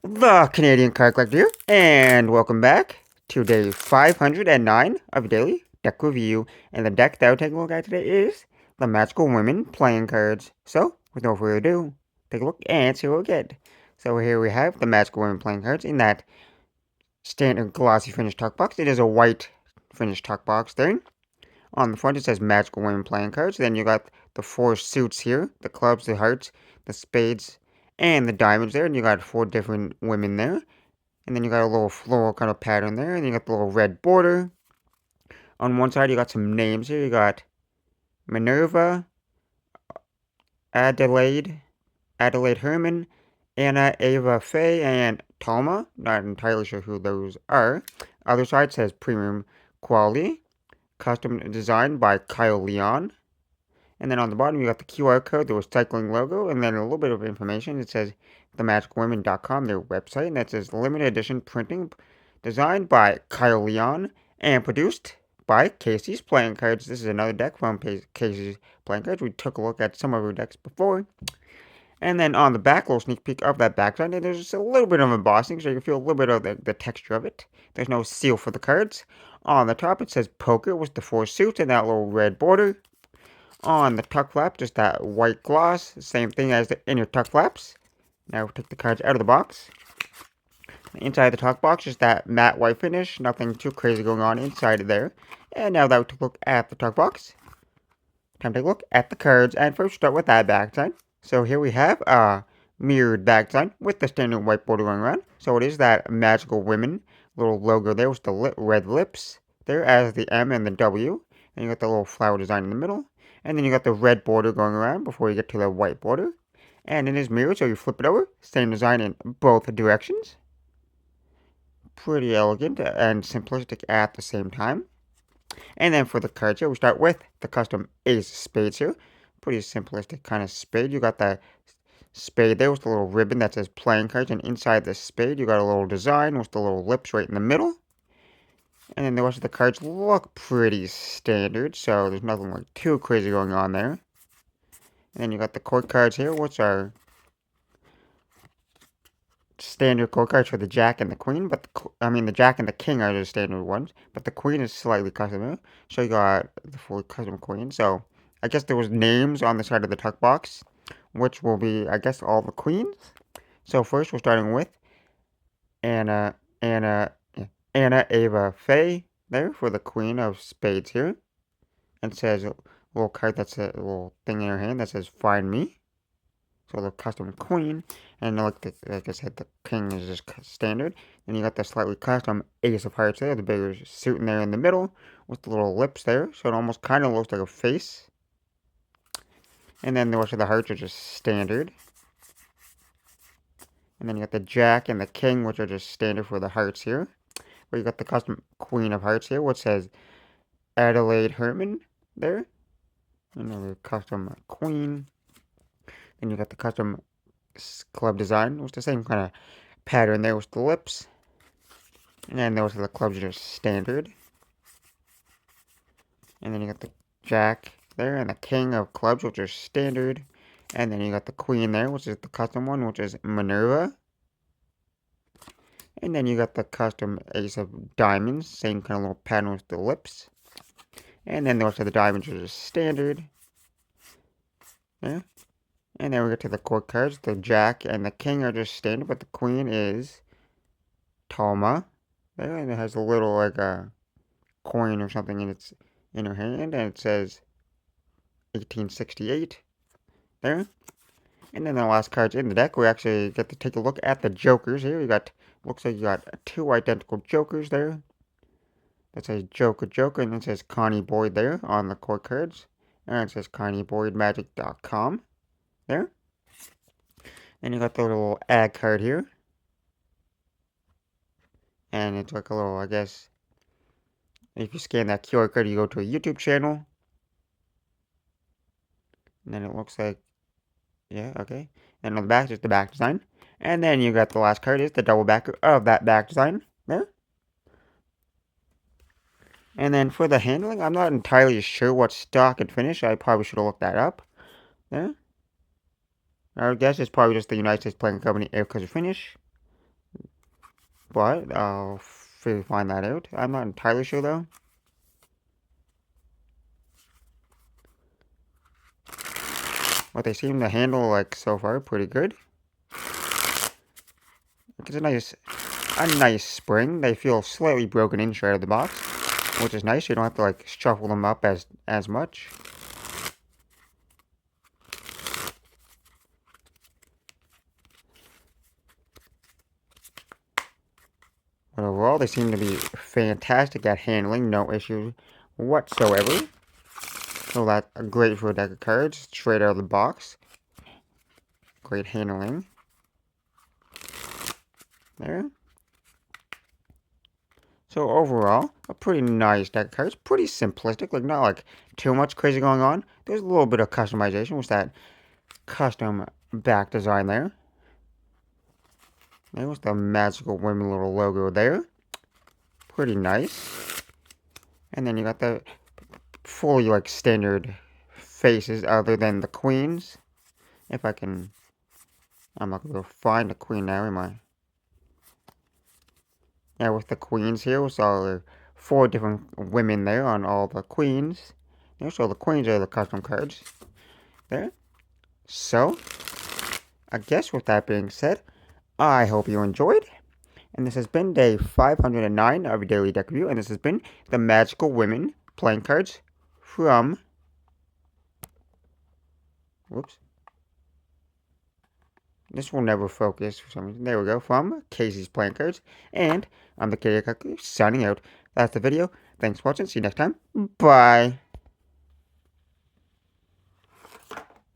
The Canadian Card Collector here, and welcome back to day 509 of Daily Deck Review. And the deck that we're taking a look at today is the Magical Women playing cards. So, with no further ado, take a look and see what we get. So here we have the Magical Women playing cards in that standard glossy finish tuck box. It is a white finish tuck box there. On the front it says Magical Women playing cards. Then you got the four suits here, the clubs, the hearts, the spades, and the diamonds there. And you got four different women there. And then you got a little floral kind of pattern there. And you got the little red border. On one side, you got some names here. You got Minerva, Adelaide, Adelaide Herman, Anna Ava Faye, and Talma. Not entirely sure who those are. Other side says premium quality, custom designed by Kyle Leon. And then on the bottom, you got the QR code, the recycling logo, and then a little bit of information. It says themagicwomen.com, their website, and that says limited edition printing designed by Kyle Leon and produced by Casey's Playing Cards. This is another deck from Casey's Playing Cards. We took a look at some of her decks before. And then on the back, a little sneak peek of that backside, and there's just a little bit of embossing, so you can feel a little bit of the texture of it. There's no seal for the cards. On the top, it says Poker with the four suits and that little red border. On the tuck flap, just that white gloss, same thing as the inner tuck flaps. Now we'll take the cards out of the box. Inside the tuck box, just that matte white finish, nothing too crazy going on inside of there. And now that we took a look at the tuck box, time to take a look at the cards. And first, start with that backside. So here we have a mirrored backside with the standard white border going around. So it is that Magical Women little logo there with the red lips there as the M and the W. And you got the little flower design in the middle. And then you got the red border going around before you get to the white border. And it is mirrored, so you flip it over. Same design in both directions. Pretty elegant and simplistic at the same time. And then for the cards here, we start with the custom Ace Spades here. Pretty simplistic kind of spade. You got the spade there with the little ribbon that says playing cards. And inside the spade, you got a little design with the little lips right in the middle. And then the rest of the cards look pretty standard, so there's nothing like too crazy going on there. And then you got the court cards here, which are standard court cards for the Jack and the Queen, but the Jack and the King are the standard ones, but the Queen is slightly custom. So you got the full custom Queen. So I guess there was names on the side of the tuck box, which will be, I guess, all the queens. So first we're starting with Anna Ava Faye there for the Queen of Spades here. And it says a little card that's a little thing in her hand that says Find Me. So the custom Queen. And like I said, the King is just standard. Then you got the slightly custom Ace of Hearts there, the bigger suit in there in the middle with the little lips there. So it almost kind of looks like a face. And then the rest of the hearts are just standard. And then you got the Jack and the King, which are just standard for the hearts here. But you got the custom Queen of Hearts here, which says Adelaide Herman there. Another custom Queen. Then you got the custom club design with the same kind of pattern there with the lips. And those are the clubs that are standard. And then you got the Jack there and the King of Clubs, which are standard. And then you got the Queen there, which is the custom one, which is Minerva. And then you got the custom Ace of Diamonds, same kind of little pattern with the lips. And then the rest of the diamonds are just standard. Yeah. And then we get to the court cards. The Jack and the King are just standard, but the Queen is Talma. There, and it has a little like a coin or something in her hand, and it says 1868 there. And then the last cards in the deck, we actually get to take a look at the Jokers here. Looks like you got two identical Jokers there. That says Joker, and it says Connie Boyd there on the court cards. And it says ConnieBoydMagic.com there. And you got the little ad card here. And it's like a little, I guess, if you scan that QR code, you go to a YouTube channel. And then it looks like, yeah, okay. And on the back, just the back design. And then you got the last card is the double backer of that back design there. And then for the handling, I'm not entirely sure what stock and finish. I probably should have looked that up. There. I guess it's probably just the United States Playing Company Air Cutter Finish. but I'll find that out. I'm not entirely sure though. But they seem to handle, like, so far pretty good. It's a nice spring. They feel slightly broken inside of the box, which is nice. You don't have to, like, shuffle them up as much. But overall, they seem to be fantastic at handling. No issues whatsoever. So that's great for a deck of cards, straight out of the box. Great handling. There. So overall, a pretty nice deck of cards. Pretty simplistic, like not like too much crazy going on. There's a little bit of customization with that custom back design there. There was the Magical Women little logo there. Pretty nice. And then you got the fully like standard faces other than the queens. If I can... I'm not going to find the queen now, am I? Yeah, with the queens here, we saw 4 different women there on all the queens. Yeah, so the queens are the custom cards there. So, I guess with that being said, I hope you enjoyed. And this has been day 509 of your daily deck review. And this has been the Magical Women playing cards from... Whoops. This will never focus for some reason. There we go. From Casey's Playing Cards. And I'm the KDK signing out. That's the video. Thanks for watching. See you next time. Bye.